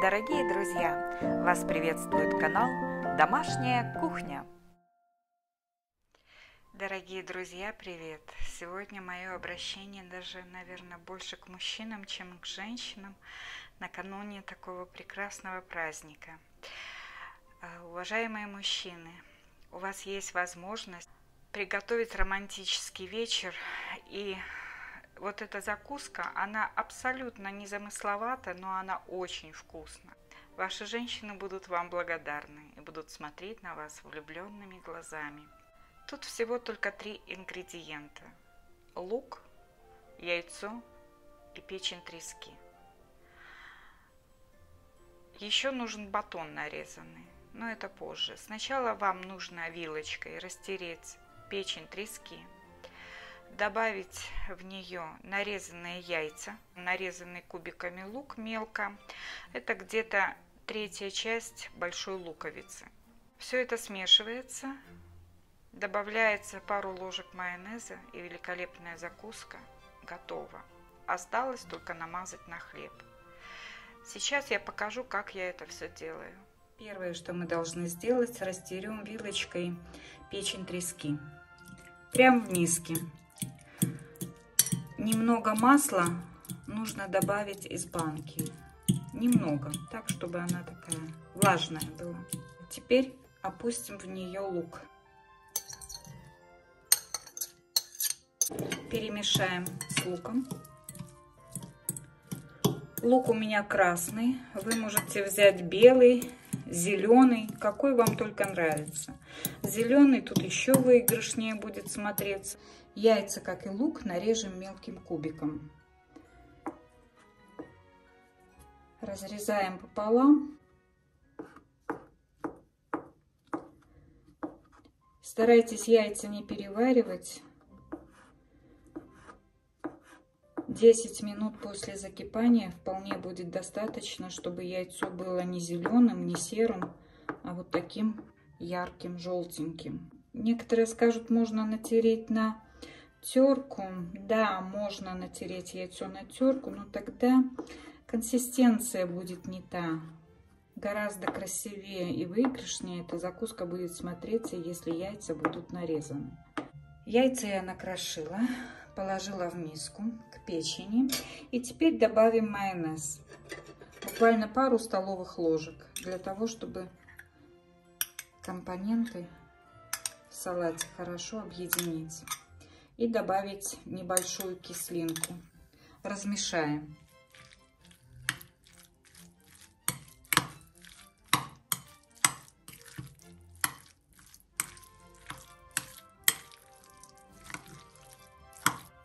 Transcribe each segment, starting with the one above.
Дорогие друзья, вас приветствует канал «Домашняя кухня». Дорогие друзья, привет! Сегодня мое обращение даже, наверное, больше к мужчинам, чем к женщинам накануне такого прекрасного праздника. Уважаемые мужчины, у вас есть возможность приготовить романтический вечер, и вот эта закуска, она абсолютно незамысловата, но она очень вкусна. Ваши женщины будут вам благодарны и будут смотреть на вас влюбленными глазами. Тут всего только 3 ингредиента: лук, яйцо и печень трески. Еще нужен батон нарезанный, но это позже. Сначала вам нужно вилочкой растереть печень трески, добавить в нее нарезанные яйца, нарезанный кубиками лук мелко. Это где-то 1/3 часть большой луковицы. Все это смешивается, добавляется пару ложек майонеза, и великолепная закуска готова. Осталось только намазать на хлеб. Сейчас я покажу, как я это все делаю. Первое, что мы должны сделать, растерем вилочкой печень трески. Прямо в миске. Немного масла нужно добавить из банки. Немного, так, чтобы она такая влажная была. Теперь опустим в нее лук. Перемешаем с луком. Лук у меня красный. Вы можете взять белый, зеленый, какой вам только нравится. Зеленый тут еще выигрышнее будет смотреться. Яйца, как и лук, нарежем мелким кубиком. Разрезаем пополам. Старайтесь яйца не переваривать. 10 минут после закипания вполне будет достаточно, чтобы яйцо было не зеленым, не серым, а вот таким ярким, желтеньким. Некоторые скажут, можно натереть на терку. Да, можно натереть яйцо на терку, но тогда консистенция будет не та. Гораздо красивее и выигрышнее эта закуска будет смотреться, если яйца будут нарезаны. Яйца я накрошила, положила в миску к печени. И теперь добавим майонез. Буквально пару столовых ложек, для того, чтобы компоненты в салате хорошо объединить. И добавить небольшую кислинку. Размешаем.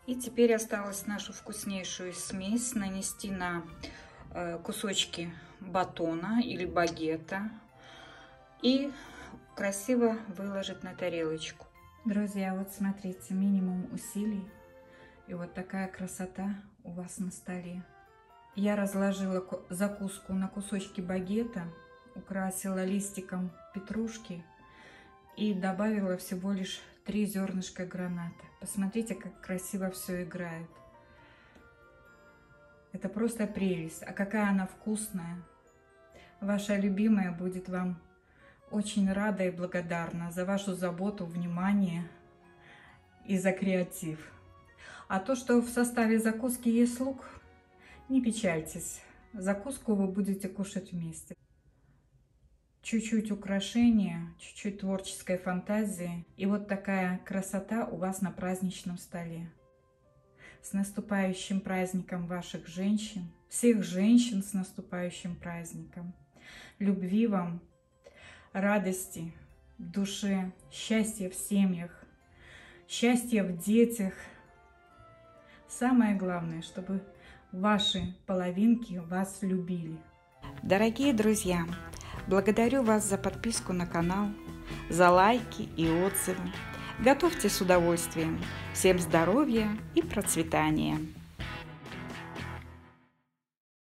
И теперь осталось нашу вкуснейшую смесь нанести на кусочки батона или багета и красиво выложить на тарелочку. Друзья, вот смотрите, минимум усилий, и вот такая красота у вас на столе. Я разложила закуску на кусочки багета, украсила листиком петрушки и добавила всего лишь 3 зернышка граната. Посмотрите, как красиво все играет. Это просто прелесть. А какая она вкусная. Ваша любимая будет вам очень рада и благодарна за вашу заботу, внимание и за креатив. А то, что в составе закуски есть лук, не печальтесь. Закуску вы будете кушать вместе. Чуть-чуть украшения, чуть-чуть творческой фантазии. И вот такая красота у вас на праздничном столе. С наступающим праздником ваших женщин. Всех женщин с наступающим праздником. Любви вам, радости в душе, счастья в семьях, счастья в детях. Самое главное, чтобы ваши половинки вас любили. Дорогие друзья, благодарю вас за подписку на канал, за лайки и отзывы. Готовьте с удовольствием. Всем здоровья и процветания!